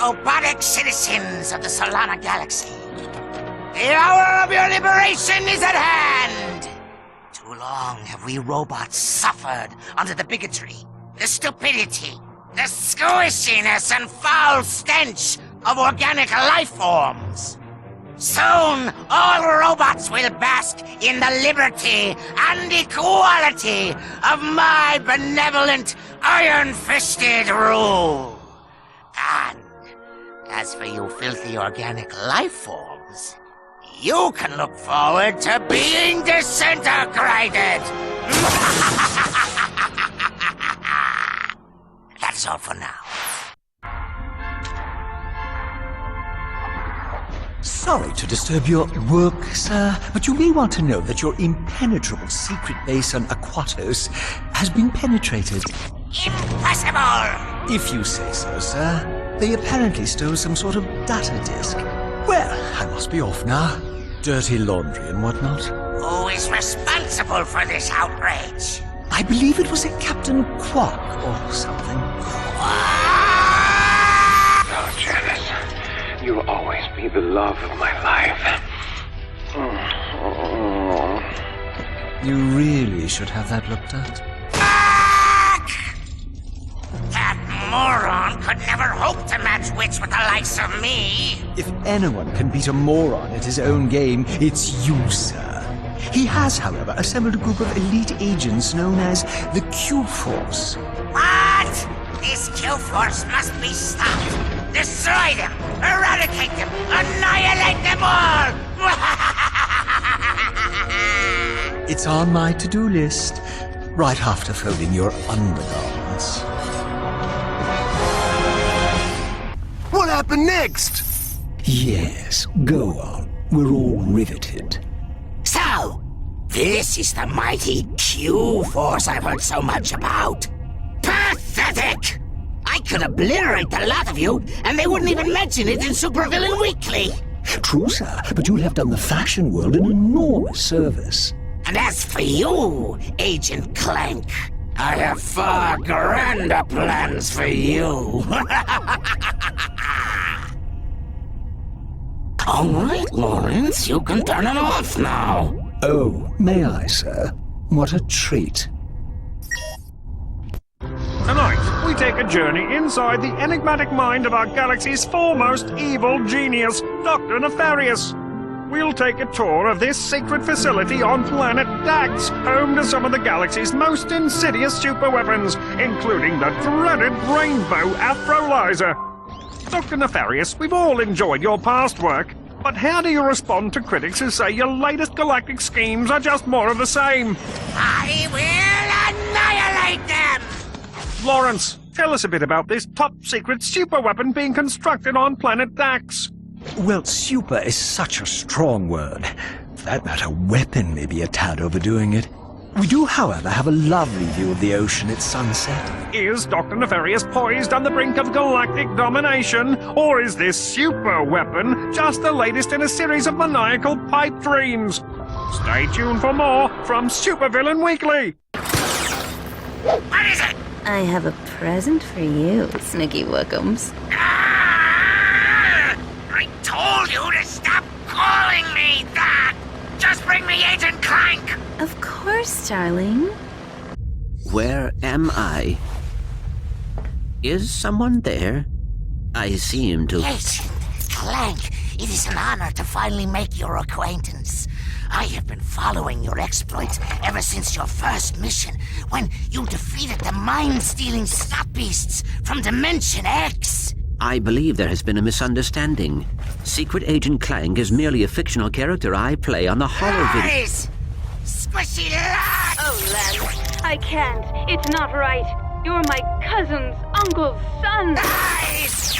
robotic citizens of the Solana Galaxy. The hour of your liberation is at hand! Too long have we robots suffered under the bigotry, the stupidity, the squishiness and foul stench of organic life forms. Soon, all robots will bask in the liberty and equality of my benevolent, iron-fisted rule. And as for you filthy organic life forms, you can look forward to being disintegrated! That's all for now. Sorry to disturb your work, sir, but you may want to know that your impenetrable secret base on Aquatos has been penetrated. Impossible! If you say so, sir. They apparently stole some sort of data disk. Well, I must be off now. Dirty laundry and whatnot. Who is responsible for this outrage? I believe it was a Captain Quark or something. Oh, Janice, you'll always be the love of my life. You really should have that looked at. That moron could never hope to match wits with the likes of me. If anyone can beat a moron at his own game, it's you, sir. He has, however, assembled a group of elite agents known as the Q-Force. What? This Q-Force must be stopped. Destroy them, eradicate them, annihilate them all! It's on my to-do list, right after folding your undergarments. What happened next? Yes, go on. We're all riveted. So, this is the mighty Q-Force I've heard so much about. Pathetic! I could obliterate the lot of you, and they wouldn't even mention it in Supervillain Weekly. True, sir, but you'll have done the fashion world an enormous service. And as for you, Agent Clank, I have far grander plans for you. All right, Lawrence, you can turn it off now. Oh, may I, sir? What a treat. Tonight, we take a journey inside the enigmatic mind of our galaxy's foremost evil genius, Dr. Nefarious. We'll take a tour of this secret facility on planet Dax, home to some of the galaxy's most insidious superweapons, including the dreaded Rainbow Afrolyzer. Dr. Nefarious, we've all enjoyed your past work, but how do you respond to critics who say your latest galactic schemes are just more of the same? I will annihilate them! Lawrence, tell us a bit about this top-secret superweapon being constructed on planet Dax. Well, super is such a strong word. For that matter, weapon may be a tad overdoing it. We do, however, have a lovely view of the ocean at sunset. Is Dr. Nefarious poised on the brink of galactic domination, or is this super weapon just the latest in a series of maniacal pipe dreams? Stay tuned for more from Supervillain Weekly. What is it? I have a present for you, Snooky Wookums. I told you to stop calling me that! Just bring me Agent Clank! Of course, darling. Where am I? Is someone there? I seem to... Agent Clank, it is an honor to finally make your acquaintance. I have been following your exploits ever since your first mission, when you defeated the mind-stealing snot beasts from Dimension X. I believe there has been a misunderstanding. Secret Agent Clank is merely a fictional character I play on the holovid... Lies! Squishy lies! Oh, Len. I can't. It's not right. You're my cousin's uncle's son. Lies!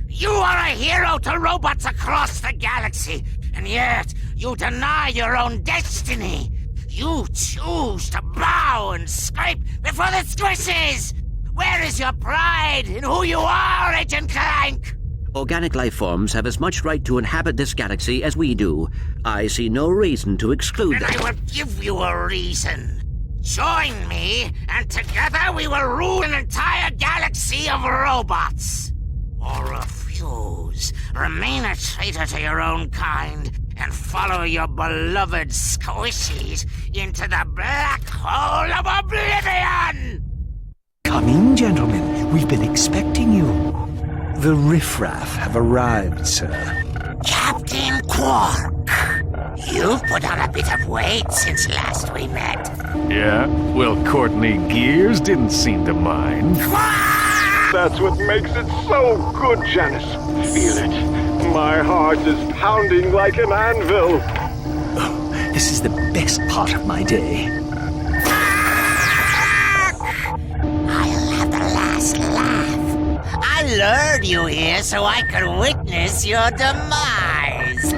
You are a hero to robots across the galaxy, and yet you deny your own destiny. You choose to bow and scrape before the squishes! Where is your pride in who you are, Agent Clank? Organic life forms have as much right to inhabit this galaxy as we do. I see no reason to exclude them. And I will give you a reason. Join me, and together we will rule an entire galaxy of robots. Or refuse, remain a traitor to your own kind, and follow your beloved squishies into the black hole of oblivion! Come in, gentlemen. We've been expecting you. The riffraff have arrived, sir. Captain Quark, you've put on a bit of weight since last we met. Yeah? Well, Courtney Gears didn't seem to mind. That's what makes it so good, Janice. Feel it. My heart is pounding like an anvil. Oh, this is the best part of my day. I'll have the last laugh. I lured you here so I could witness your demise.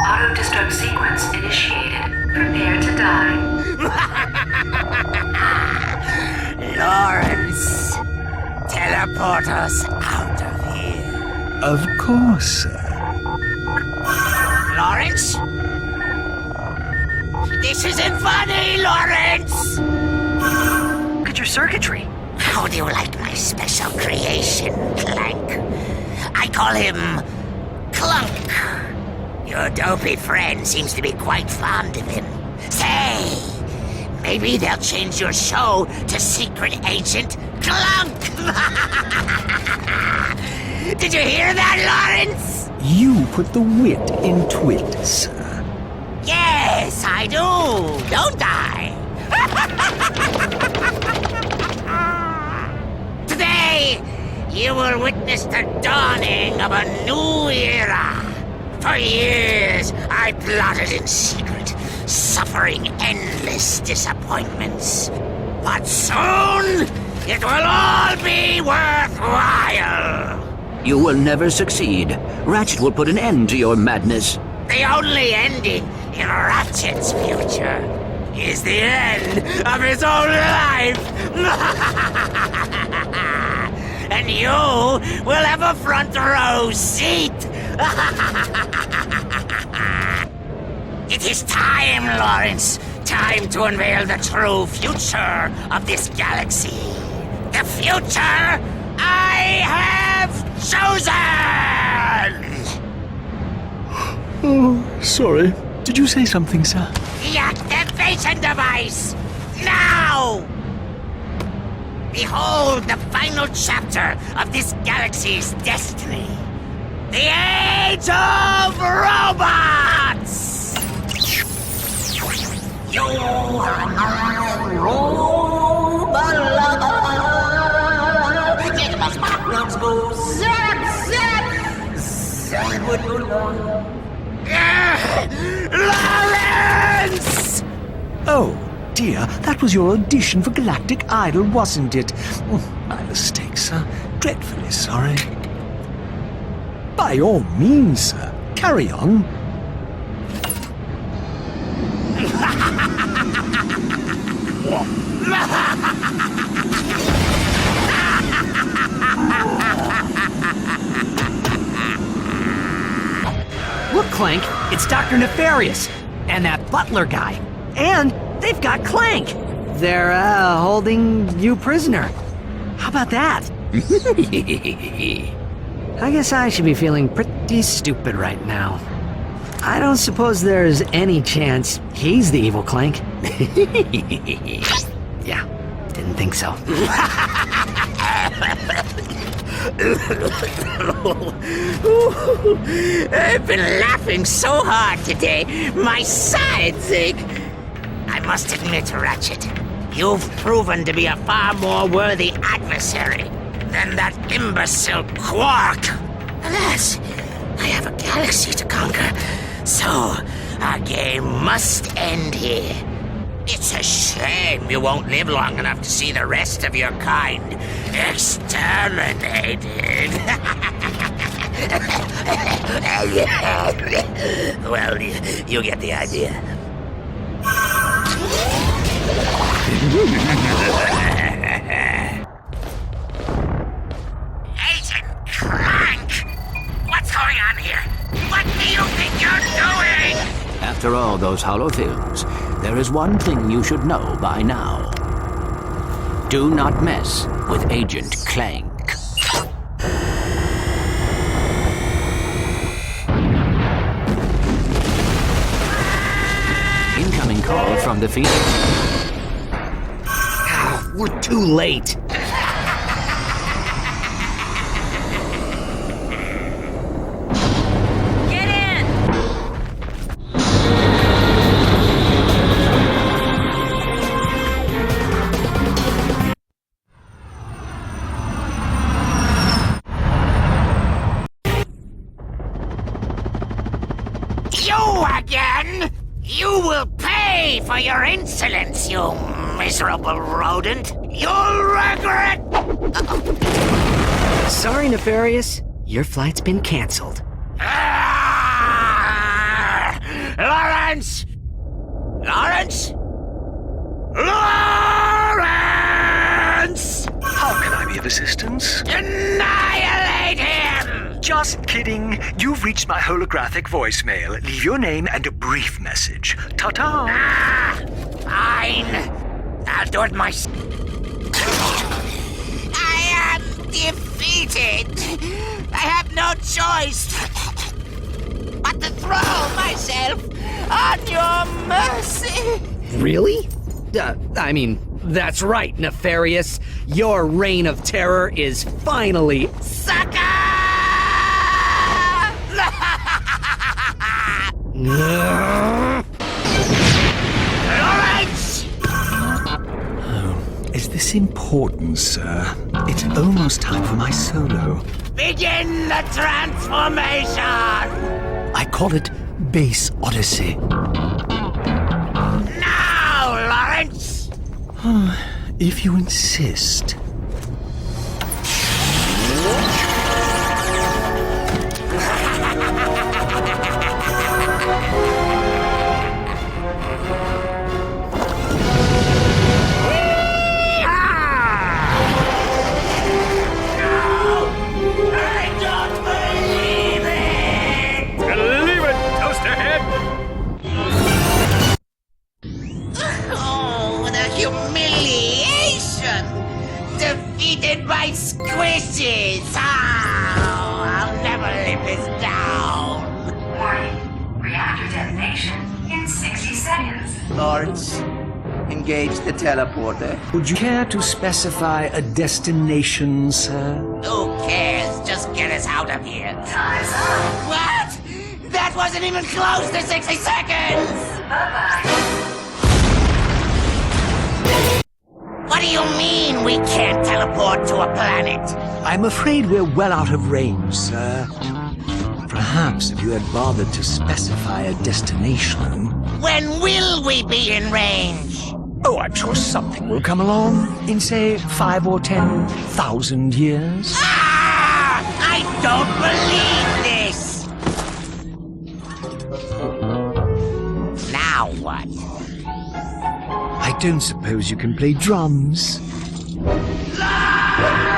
Auto-destruct sequence initiated. Prepare to die. Lawrence, teleport us out of here. Of course, sir. Lawrence? This isn't funny, Lawrence! Look at your circuitry. How do you like my special creation, Clank? I call him Clunk. Your dopey friend seems to be quite fond of him. Say, maybe they'll change your show to Secret Agent Clunk! Did you hear that, Lawrence? You put the wit in twit, sir. Yes, I do, don't I? Today, you will witness the dawning of a new era. For years, I plotted in secret, suffering endless disappointments. But soon, it will all be worthwhile. You will never succeed. Ratchet will put an end to your madness. The only ending in Ratchet's future is the end of his own life. And you will have a front row seat. It is time, Lawrence. Time to unveil the true future of this galaxy. The future I have chosen! Oh, sorry. Did you say something, sir? The activation device! Now! Behold the final chapter of this galaxy's destiny. The Age of Robots! You are my robot lover. It must backwards go zap, zap, zap. Lawrence! Oh, dear, that was your audition for Galactic Idol, wasn't it? Oh, my mistake, sir. Dreadfully sorry. By all means, sir. Carry on. Look, Clank, it's Dr. Nefarious and that butler guy. And they've got Clank. They're, holding you prisoner. How about that? I guess I should be feeling pretty stupid right now. I don't suppose there's any chance he's the evil Clank. Yeah, didn't think so. I've been laughing so hard today, my sides ache. I must admit, Ratchet, you've proven to be a far more worthy adversary than that imbecile Quark. Alas, I have a galaxy to conquer, so our game must end here. It's a shame you won't live long enough to see the rest of your kind exterminated. Well, you get the idea. Agent Clank! What's going on here? What do you think you're doing? After all those holofilms, there is one thing you should know by now. Do not mess with Agent Clank. from defeat. We're too late. Get in! You again? You will pay for your insolence, you miserable rodent. You'll regret... Sorry, Nefarious. Your flight's been canceled. Ah! Lawrence! Lawrence? Lawrence! How can I be of assistance? Annihilate him! Just kidding. You've reached my holographic voicemail. Leave your name and a brief message. Ta-ta! Ah! Fine. I'll do it myself. I am defeated. I have no choice but to throw myself on your mercy. Really? That's right, Nefarious. Your reign of terror is finally... Sucker! Lawrence! Is this important, sir? It's almost time for my solo. Begin the transformation! I call it Base Odyssey. Now, Lawrence! If you insist. Believe it, Toasterhead! Oh, the humiliation! Defeated by squishes! Oh, I'll never live this down! Warning. Reactor detonation in 60 seconds. Lawrence, engage the teleporter. Would you care to specify a destination, sir? Who cares? Just get us out of here. Time's up. What? That wasn't even close to 60 seconds! Bye-bye. What do you mean we can't teleport to a planet? I'm afraid we're well out of range, sir. Perhaps if you had bothered to specify a destination... When will we be in range? Oh, I'm sure something will come along in, say, 5 or 10,000 years. Ah! I don't believe this! Now what? I don't suppose you can play drums. Ah!